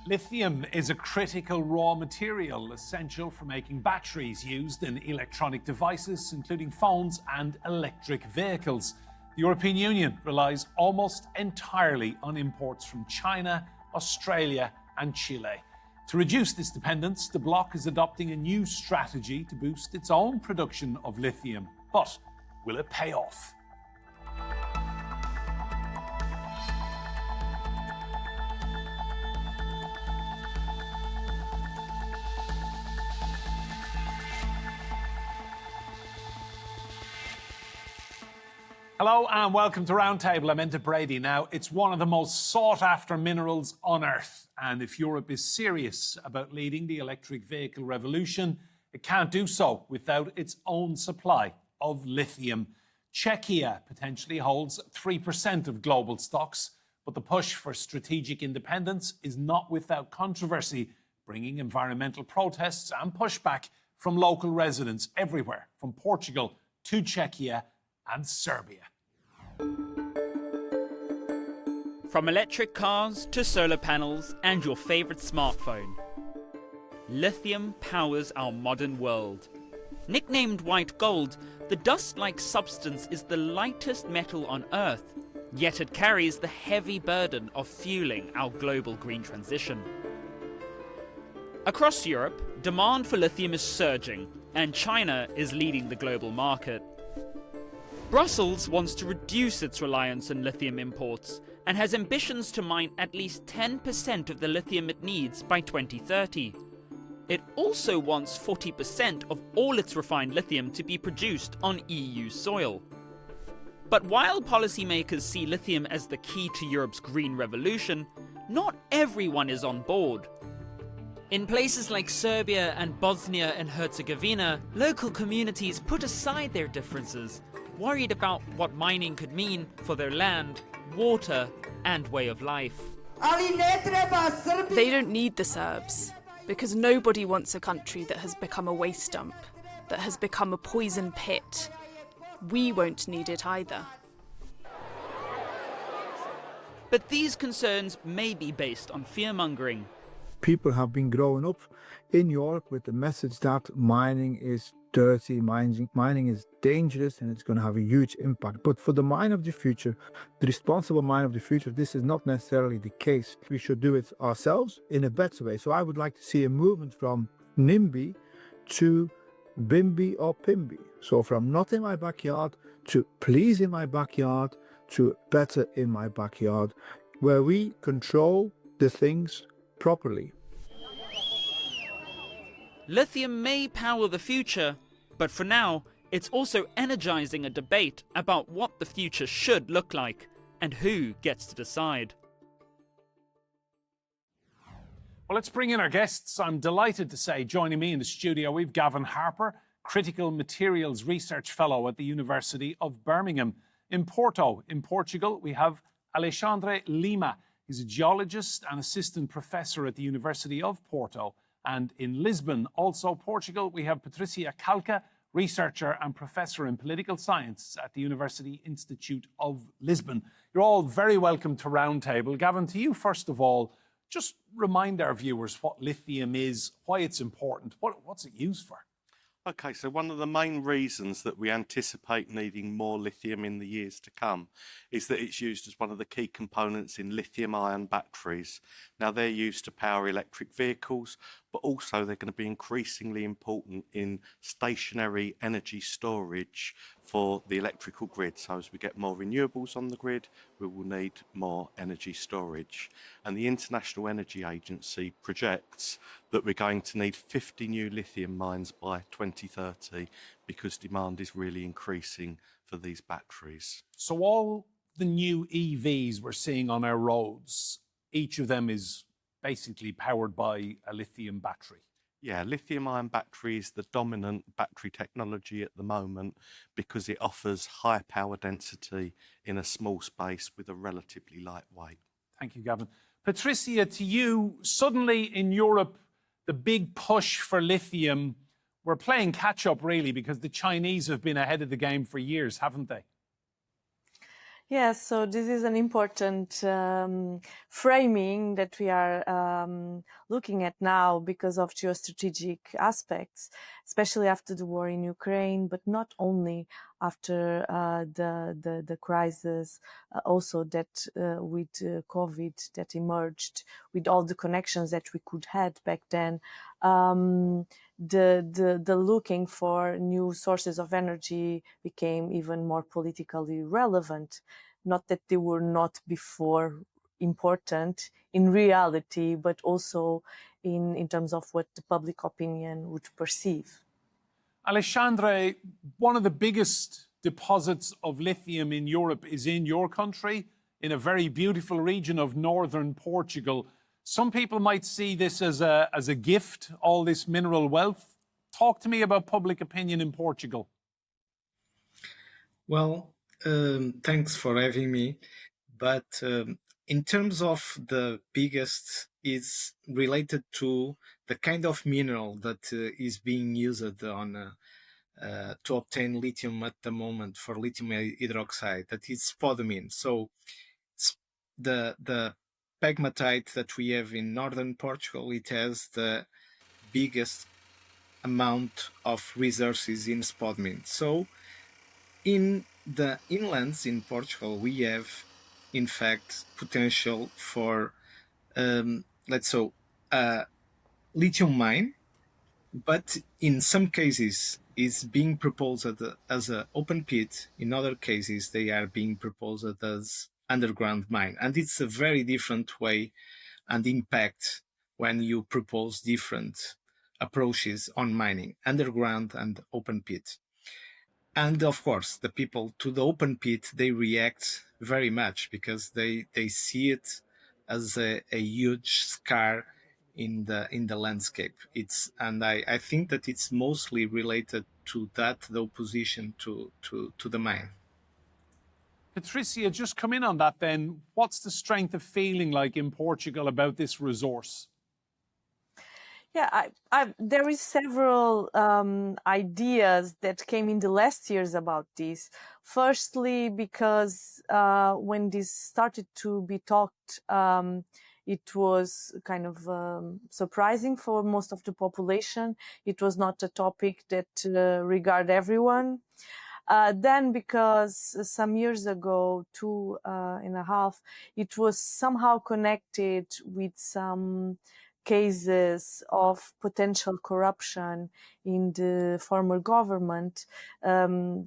Lithium is a critical raw material essential for making batteries used in electronic devices, including phones and electric vehicles. The European Union relies almost entirely on imports from China, Australia, and Chile. To reduce this dependence, the bloc is adopting a new strategy to boost its own production of lithium. But will it pay off? Hello and welcome to Roundtable. I'm Enda Brady. Now, it's one of the most sought-after minerals on Earth. And if Europe is serious about leading the electric vehicle revolution, it can't do so without its own supply of lithium. Czechia potentially holds 3% of global stocks, but the push for strategic independence is not without controversy, bringing environmental protests and pushback from local residents everywhere, from Portugal to Czechia and Serbia. From electric cars to solar panels and your favourite smartphone, lithium powers our modern world. Nicknamed white gold, the dust-like substance is the lightest metal on Earth, yet it carries the heavy burden of fueling our global green transition. Across Europe, demand for lithium is surging, and China is leading the global market. Brussels wants to reduce its reliance on lithium imports and has ambitions to mine at least 10% of the lithium it needs by 2030. It also wants 40% of all its refined lithium to be produced on EU soil. But while policymakers see lithium as the key to Europe's green revolution, not everyone is on board. In places like Serbia and Bosnia and Herzegovina, local communities put aside their differences, worried about what mining could mean for their land, water, and way of life. They don't need the Serbs, because nobody wants a country that has become a waste dump, that has become a poison pit. We won't need it either. But these concerns may be based on fear-mongering. People have been growing up in Europe with the message that mining is dirty, mining is dangerous, and it's going to have a huge impact. But for the mine of the future, the responsible mine of the future, this is not necessarily the case. We should do it ourselves in a better way. So I would like to see a movement from NIMBY to BIMBY or PIMBY. So from not in my backyard to please in my backyard to better in my backyard, where we control the things properly. Lithium may power the future, but for now, it's also energizing a debate about what the future should look like and who gets to decide. Well, let's bring in our guests. I'm delighted to say, joining me in the studio, we've Gavin Harper, Critical Materials Research Fellow at the University of Birmingham. In Porto, in Portugal, we have Alexandre Lima. He's a geologist and assistant professor at the University of Porto. And in Lisbon, also Portugal, we have Patricia Calca, researcher and professor in political science at the University Institute of Lisbon. You're all very welcome to Roundtable. Gavin, to you first of all, just remind our viewers what lithium is, why it's important, what's it used for? Okay, so one of the main reasons that we anticipate needing more lithium in the years to come is that it's used as one of the key components in lithium-ion batteries. Now, they're used to power electric vehicles, but also they're going to be increasingly important in stationary energy storage for the electrical grid. So as we get more renewables on the grid, we will need more energy storage. And the International Energy Agency projects that we're going to need 50 new lithium mines by 2030 because demand is really increasing for these batteries. So all the new EVs we're seeing on our roads, each of them is basically powered by a lithium battery. Yeah, lithium-ion battery is the dominant battery technology at the moment because it offers high power density in a small space with a relatively light weight. Thank you, Gavin. Patricia, to you, suddenly in Europe, the big push for lithium, we're playing catch-up really because the Chinese have been ahead of the game for years, haven't they? Yes, so this is an important framing that we are looking at now because of geostrategic aspects, especially after the war in Ukraine, but not only after the crisis, also that with COVID that emerged, with all the connections that we could had back then. The looking for new sources of energy became even more politically relevant. Not that they were not before important in reality, but also in terms of what the public opinion would perceive. Alexandre, one of the biggest deposits of lithium in Europe is in your country, in a very beautiful region of northern Portugal. Some people might see this as a gift, all this mineral wealth. Talk to me about public opinion in Portugal. Well, thanks for having me. But in terms of the biggest, is related to the kind of mineral that is being used on to obtain lithium at the moment for lithium hydroxide. That is spodumene. So the pegmatite that we have in northern Portugal, it has the biggest amount of resources in spodumene. So in the inlands in Portugal, we have, in fact, potential for, let's say, a lithium mine, but in some cases is being proposed as an open pit. In other cases, they are being proposed as underground mine. And it's a very different way and impact when you propose different approaches on mining, underground and open pit. And of course, the people to the open pit, they react very much because they see it as a huge scar in the landscape. I think that it's mostly related to that, the opposition to the mine. Patricia, just come in on that then. What's the strength of feeling like in Portugal about this resource? Yeah, there is several ideas that came in the last years about this. Firstly, because when this started to be talked, it was kind of surprising for most of the population. It was not a topic that regarded everyone. Then, because some years ago, 2.5, it was somehow connected with some cases of potential corruption in the former government.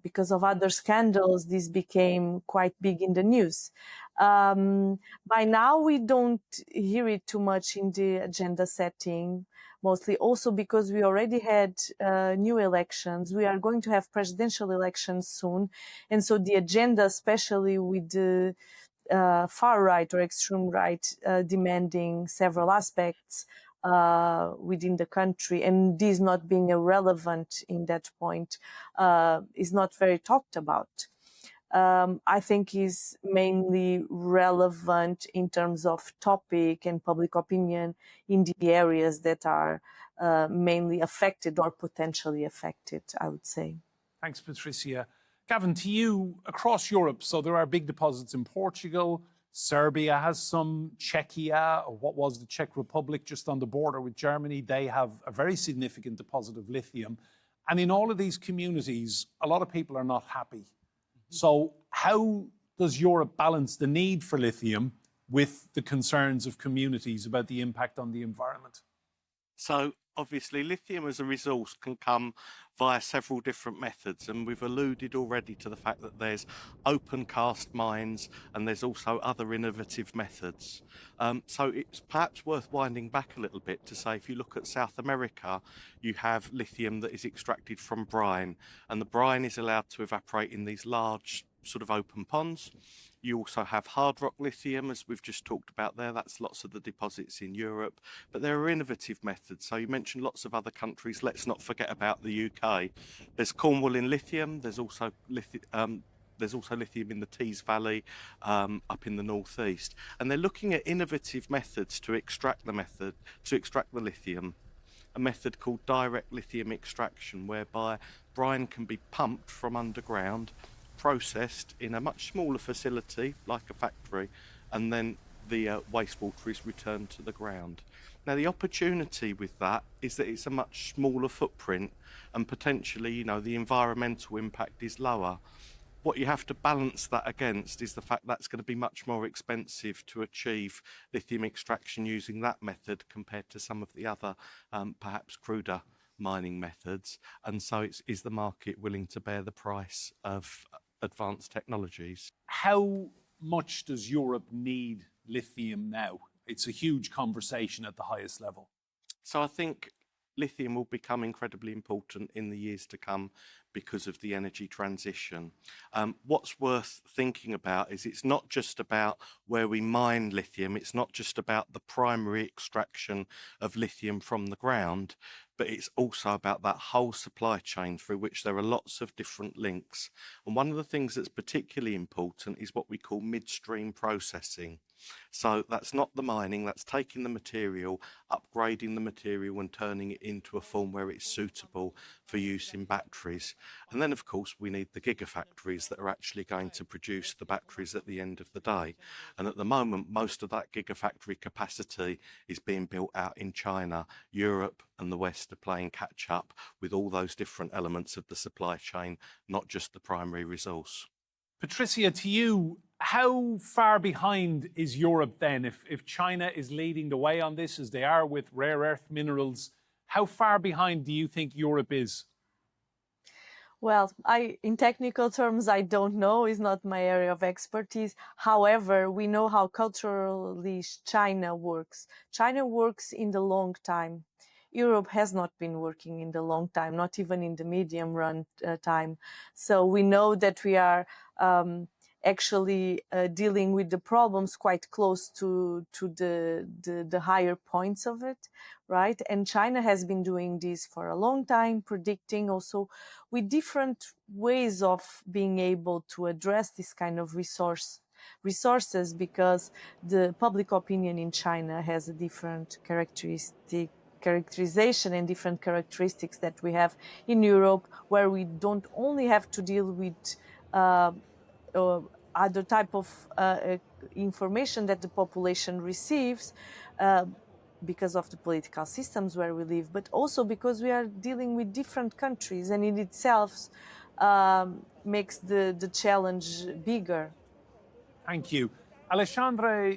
Because of other scandals, this became quite big in the news. By now, we don't hear it too much in the agenda setting, mostly also because we already had new elections. We are going to have presidential elections soon. And so the agenda, especially with the far right or extreme right demanding several aspects within the country, and this not being irrelevant in that point, is not very talked about. I think is mainly relevant in terms of topic and public opinion in the areas that are mainly affected or potentially affected, I would say. Thanks, Patricia. Gavin, to you, across Europe, so there are big deposits in Portugal, Serbia has some, Czechia, or what was the Czech Republic just on the border with Germany, they have a very significant deposit of lithium. And in all of these communities, a lot of people are not happy. So how does Europe balance the need for lithium with the concerns of communities about the impact on the environment? So obviously lithium as a resource can come via several different methods, and we've alluded already to the fact that there's open cast mines and there's also other innovative methods. So it's perhaps worth winding back a little bit to say, if you look at South America, you have lithium that is extracted from brine, and the brine is allowed to evaporate in these large sort of open ponds. You also have hard rock lithium, as we've just talked about there. That's lots of the deposits in Europe. But there are innovative methods. So you mentioned lots of other countries. Let's not forget about the UK. There's Cornwall in lithium. There's also lithium in the Tees Valley up in the northeast. And they're looking at innovative methods to extract the lithium. A method called direct lithium extraction, whereby brine can be pumped from underground processed in a much smaller facility, like a factory, and then the wastewater is returned to the ground. Now, the opportunity with that is that it's a much smaller footprint and potentially, you know, the environmental impact is lower. What you have to balance that against is the fact that's going to be much more expensive to achieve lithium extraction using that method compared to some of the other, perhaps cruder mining methods. And so is the market willing to bear the price of advanced technologies? How much does Europe need lithium now? It's a huge conversation at the highest level. So I think lithium will become incredibly important in the years to come because of the energy transition. What's worth thinking about is it's not just about where we mine lithium, it's not just about the primary extraction of lithium from the ground, but it's also about that whole supply chain through which there are lots of different links. And one of the things that's particularly important is what we call midstream processing. So that's not the mining, that's taking the material, upgrading the material and turning it into a form where it's suitable for use in batteries. And then, of course, we need the gigafactories that are actually going to produce the batteries at the end of the day. And at the moment, most of that gigafactory capacity is being built out in China. Europe and the West are playing catch up with all those different elements of the supply chain, not just the primary resource. Patricia, to you, how far behind is Europe then? If China is leading the way on this, as they are with rare earth minerals, how far behind do you think Europe is? Well, in technical terms, I don't know. It's not my area of expertise. However, we know how culturally China works. China works in the long time. Europe has not been working in the long time, not even in the medium run time. So we know that we are actually dealing with the problems quite close to the higher points of it, right? And China has been doing this for a long time, predicting also with different ways of being able to address this kind of resources, because the public opinion in China has a different characterization and different characteristics that we have in Europe, where we don't only have to deal with other type of information that the population receives because of the political systems where we live, but also because we are dealing with different countries, and in itself makes the challenge bigger. Thank you. Alexandre,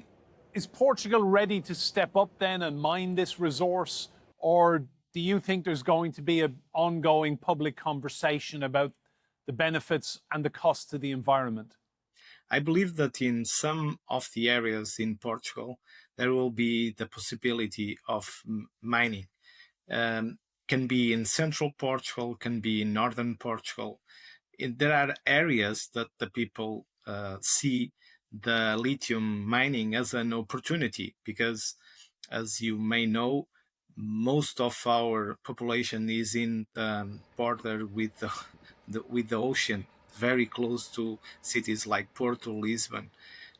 is Portugal ready to step up then and mine this resource? Or do you think there's going to be an ongoing public conversation about the benefits and the cost to the environment? I believe that in some of the areas in Portugal, there will be the possibility of mining. Can be in central Portugal, can be in northern Portugal. There are areas that the people see the lithium mining as an opportunity, because, as you may know, most of our population is in the border with the ocean, very close to cities like Porto, Lisbon.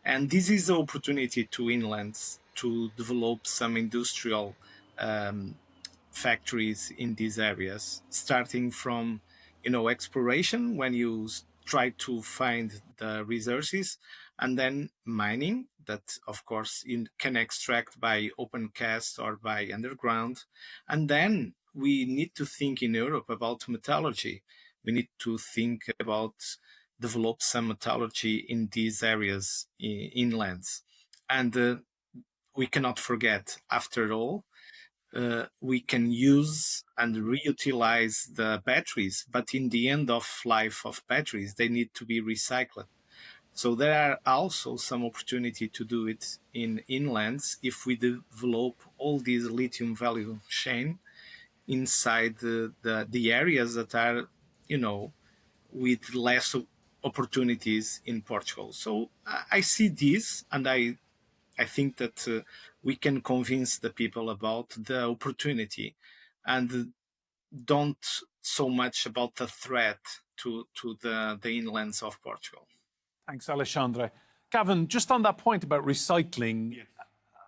And this is the opportunity to inlands to develop some industrial factories in these areas, starting from, exploration, when you try to find the resources, and then mining, that of course can extract by open cast or by underground. And then we need to think in Europe about metallurgy. We need to think about develop some metallurgy in these areas inlands. And we cannot forget, after all, we can use and reutilize the batteries, but in the end of life of batteries, they need to be recycled. So there are also some opportunity to do it in inlands if we develop all these lithium value chain inside the areas that are, with less opportunities in Portugal. So I see this, and I think that we can convince the people about the opportunity, and don't so much about the threat to the inlands of Portugal. Thanks, Alexandre. Gavin, just on that point about recycling,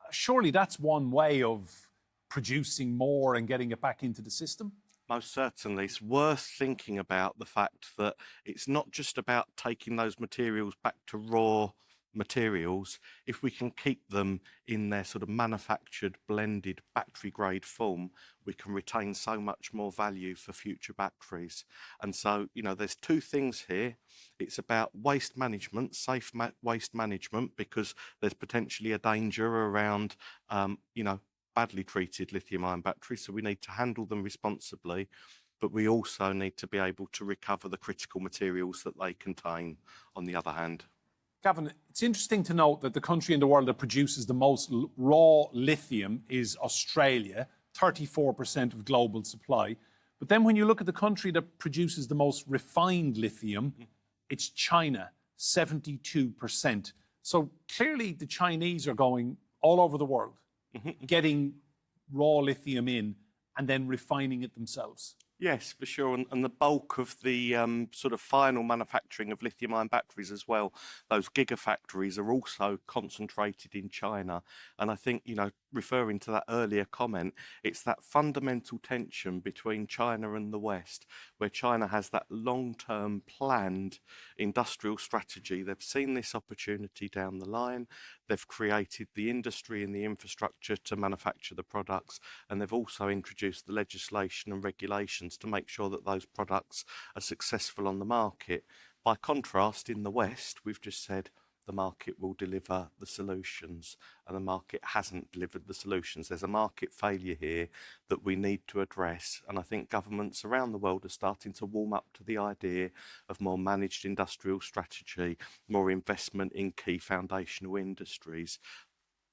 surely that's one way of producing more and getting it back into the system? Most certainly. It's worth thinking about the fact that it's not just about taking those materials back to raw materials. If we can keep them in their sort of manufactured, blended, battery grade form, we can retain so much more value for future batteries. And so, there's two things here. It's about waste management, safe waste management, because there's potentially a danger around, badly treated lithium-ion batteries, so we need to handle them responsibly, but we also need to be able to recover the critical materials that they contain on the other hand. Gavin, it's interesting to note that the country in the world that produces the most raw lithium is Australia, 34% of global supply. But then when you look at the country that produces the most refined lithium, it's China, 72%. So clearly the Chinese are going all over the world, getting raw lithium in and then refining it themselves. Yes, for sure. And the bulk of the sort of final manufacturing of lithium-ion batteries as well, those gigafactories are also concentrated in China. And I think, referring to that earlier comment, it's that fundamental tension between China and the West, where China has that long-term planned industrial strategy. They've seen this opportunity down the line. They've created the industry and the infrastructure to manufacture the products, and they've also introduced the legislation and regulations to make sure that those products are successful on the market. By contrast, in the West, we've just said the market will deliver the solutions, and the market hasn't delivered the solutions. There's a market failure here that we need to address, and I think governments around the world are starting to warm up to the idea of more managed industrial strategy, more investment in key foundational industries,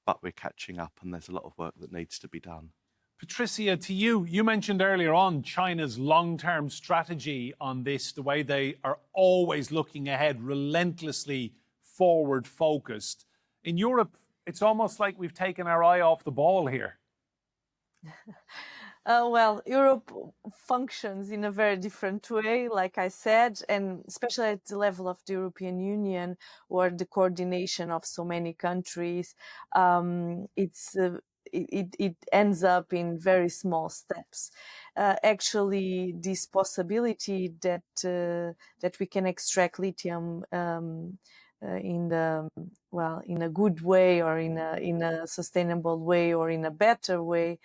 but we're catching up and there's a lot of work that needs to be done. Patricia, to you, you mentioned earlier on China's long-term strategy on this, the way they are always looking ahead, relentlessly forward-focused. In Europe, it's almost like we've taken our eye off the ball here. Well, Europe functions in a very different way, like I said, and especially at the level of the European Union, or the coordination of so many countries, it ends up in very small steps. Actually, this possibility that we can extract lithium in a good way, or in a sustainable way, or in a better way,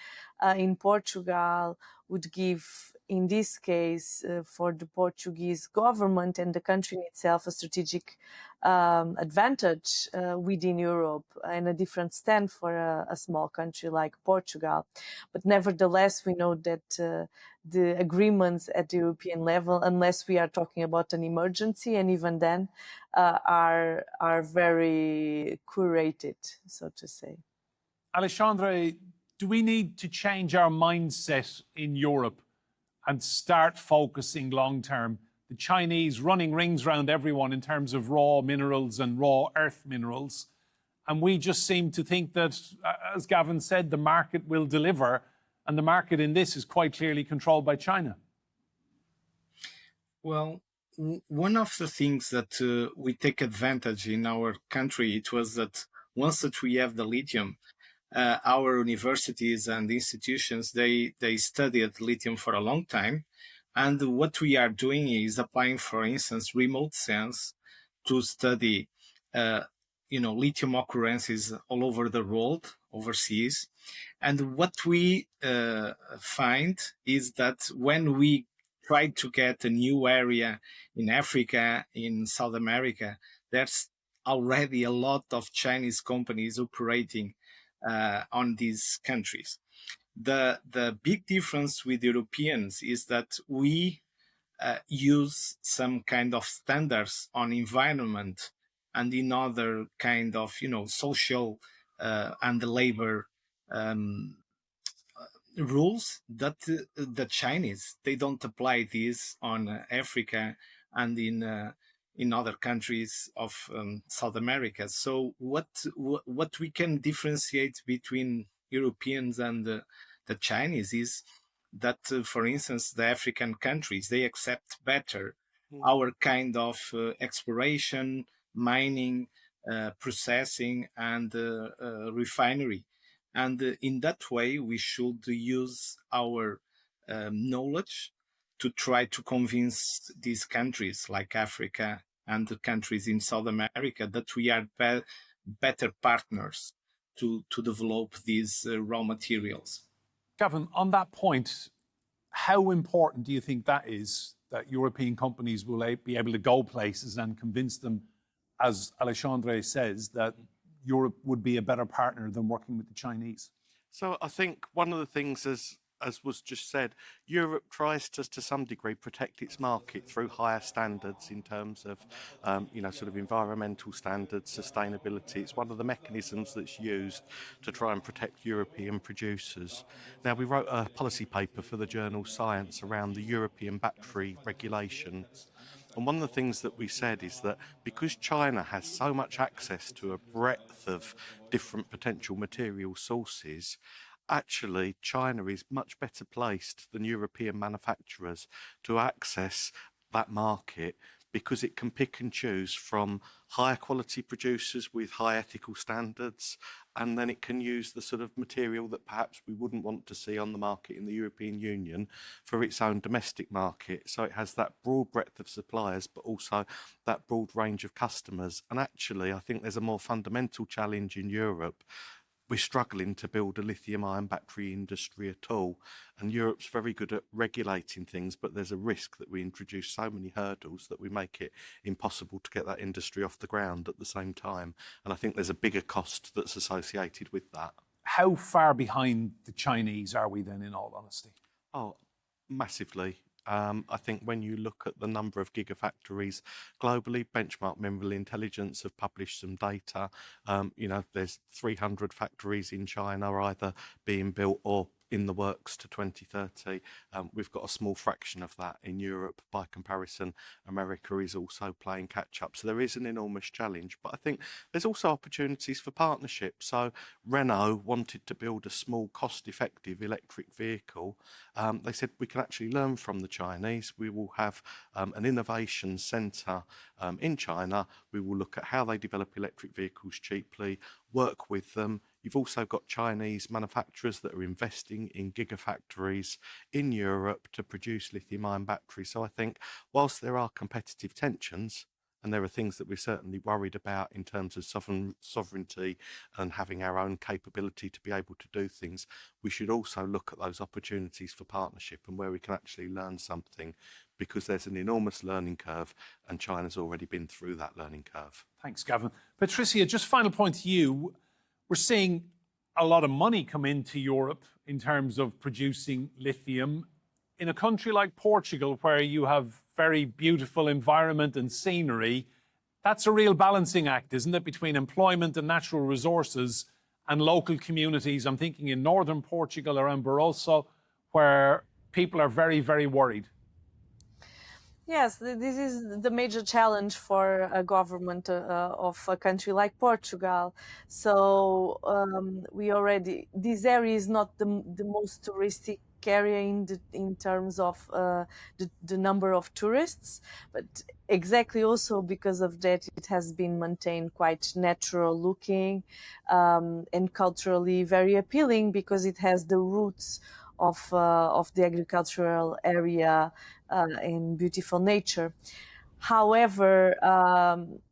in Portugal would give, in this case, for the Portuguese government and the country itself, a strategic advantage within Europe, and a different stand for a small country like Portugal. But nevertheless, we know that the agreements at the European level, unless we are talking about an emergency, and even then, are very curated, so to say. Alexandre, do we need to change our mindset in Europe and start focusing long term? The Chinese running rings around everyone in terms of raw minerals and raw earth minerals. And we just seem to think that, as Gavin said, the market will deliver. And the market in this is quite clearly controlled by China. Well, one of the things that we take advantage in our country, it was that once that we have the lithium, our universities and institutions, they studied lithium for a long time. And what we are doing is applying, for instance, remote sense to study, lithium occurrences all over the world, overseas. And what we find is that when we try to get a new area in Africa, in South America, there's already a lot of Chinese companies operating on these countries. The big difference with Europeans is that we use some kind of standards on environment and in other kind of social and labor rules that the Chinese, they don't apply this on Africa and in other countries of South America. So what we can differentiate between Europeans and the Chinese is that, for instance, the African countries, they accept better our kind of exploration, mining, processing, and refinery. And in that way, we should use our knowledge to try to convince these countries like Africa and the countries in South America that we are better partners to develop these raw materials. Gavin, on that point, how important do you think that is, that European companies will be able to go places and convince them, as Alexandre says, that Europe would be a better partner than working with the Chinese? So I think one of the things, as was just said, Europe tries to some degree protect its market through higher standards in terms of, sort of environmental standards, sustainability. It's one of the mechanisms that's used to try and protect European producers. Now, we wrote a policy paper for the journal Science around the European battery regulations. And one of the things that we said is that because China has so much access to a breadth of different potential material sources, actually China is much better placed than European manufacturers to access that market, because it can pick and choose from higher quality producers with high ethical standards, and then it can use the sort of material that perhaps we wouldn't want to see on the market in the European Union for its own domestic market. So it has that broad breadth of suppliers, but also that broad range of customers. And actually, I think there's a more fundamental challenge in Europe. We're struggling to build a lithium-ion battery industry at all. And Europe's very good at regulating things, but there's a risk that we introduce so many hurdles that we make it impossible to get that industry off the ground at the same time. And I think there's a bigger cost that's associated with that. How far behind the Chinese are we then, in all honesty? Oh, massively. I think when you look at the number of gigafactories globally, Benchmark Mineral Intelligence have published some data. There's 300 factories in China either being built or in the works to 2030. We've got a small fraction of that in Europe. By comparison, America is also playing catch up. So there is an enormous challenge, but I think there's also opportunities for partnership. So Renault wanted to build a small, cost-effective electric vehicle. They said we can actually learn from the Chinese. We will have an innovation centre in China. We will look at how they develop electric vehicles cheaply, work with them. You've also got Chinese manufacturers that are investing in gigafactories in Europe to produce lithium-ion batteries. So I think whilst there are competitive tensions, and there are things that we're certainly worried about in terms of sovereignty and having our own capability to be able to do things, we should also look at those opportunities for partnership and where we can actually learn something, because there's an enormous learning curve and China's already been through that learning curve. Thanks, Gavin. Patricia, just final point to you. We're seeing a lot of money come into Europe in terms of producing lithium. In a country like Portugal, where you have very beautiful environment and scenery, that's a real balancing act, isn't it, between employment and natural resources and local communities. I'm thinking in northern Portugal around Barossa, where people are very, very worried. Yes, this is the major challenge for a government of a country like Portugal. So this area is not the most touristic area in terms of the number of tourists, but exactly also because of that, it has been maintained quite natural looking and culturally very appealing, because it has the roots of the agricultural area and beautiful nature. However,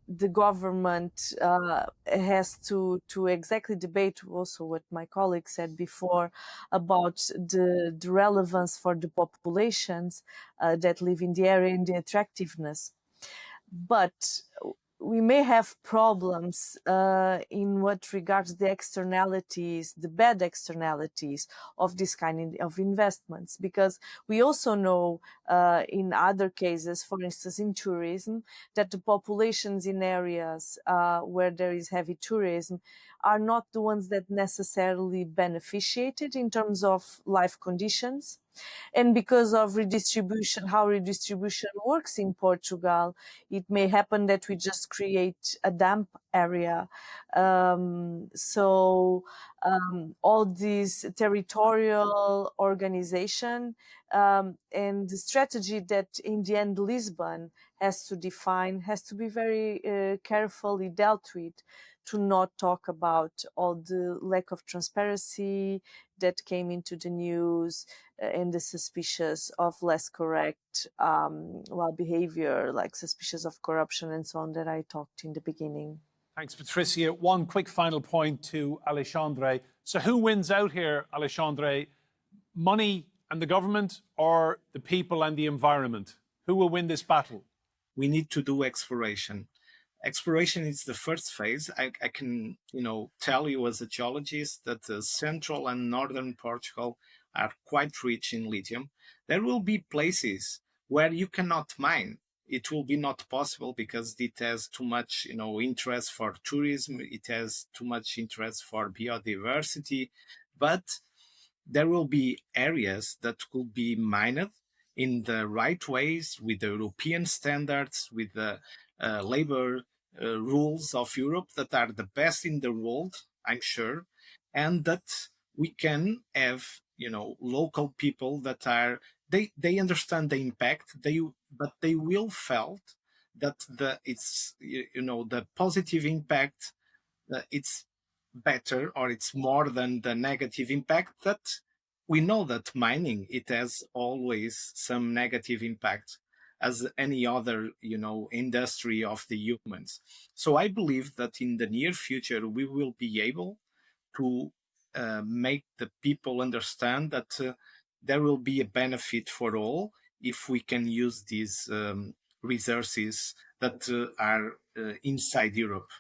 the government has to exactly debate also what my colleague said before about the relevance for the populations that live in the area and the attractiveness. But we may have problems in what regards the externalities, the bad externalities of this kind of investments, because we also know in other cases, for instance, in tourism, that the populations in areas where there is heavy tourism are not the ones that necessarily beneficiated in terms of life conditions. And because of redistribution, how redistribution works in Portugal, it may happen that we just create a dump area. All this territorial organization and the strategy that in the end Lisbon has to define has to be very carefully dealt with, to not talk about all the lack of transparency that came into the news and the suspicious of less correct behavior, like suspicious of corruption and so on that I talked in the beginning. Thanks, Patricia. One quick final point to Alexandre. So who wins out here, Alexandre? Money and the government, or the people and the environment? Who will win this battle? We need to do exploration. Exploration is the first phase. I can, tell you as a geologist that central and northern Portugal are quite rich in lithium. There will be places where you cannot mine. It will be not possible because it has too much, interest for tourism. It has too much interest for biodiversity, but there will be areas that could be mined in the right ways with the European standards, with the labor rules of Europe that are the best in the world, I'm sure, and that we can have, local people that are, they understand the impact, but they will felt that the positive impact, it's better or it's more than the negative impact. That we know that mining, it has always some negative impact as any other industry of the humans. So I believe that in the near future we will be able to make the people understand that there will be a benefit for all if we can use these resources that are inside Europe.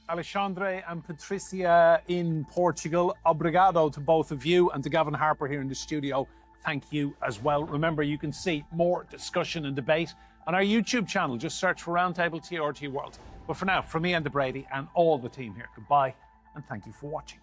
Alexandre and Patricia in Portugal, obrigado to both of you, and to Gavin Harper here in the studio, thank you as well. Remember, you can see more discussion and debate on our YouTube channel. Just search for Roundtable TRT World. But for now, from me, Enda Brady, and all the team here, goodbye and thank you for watching.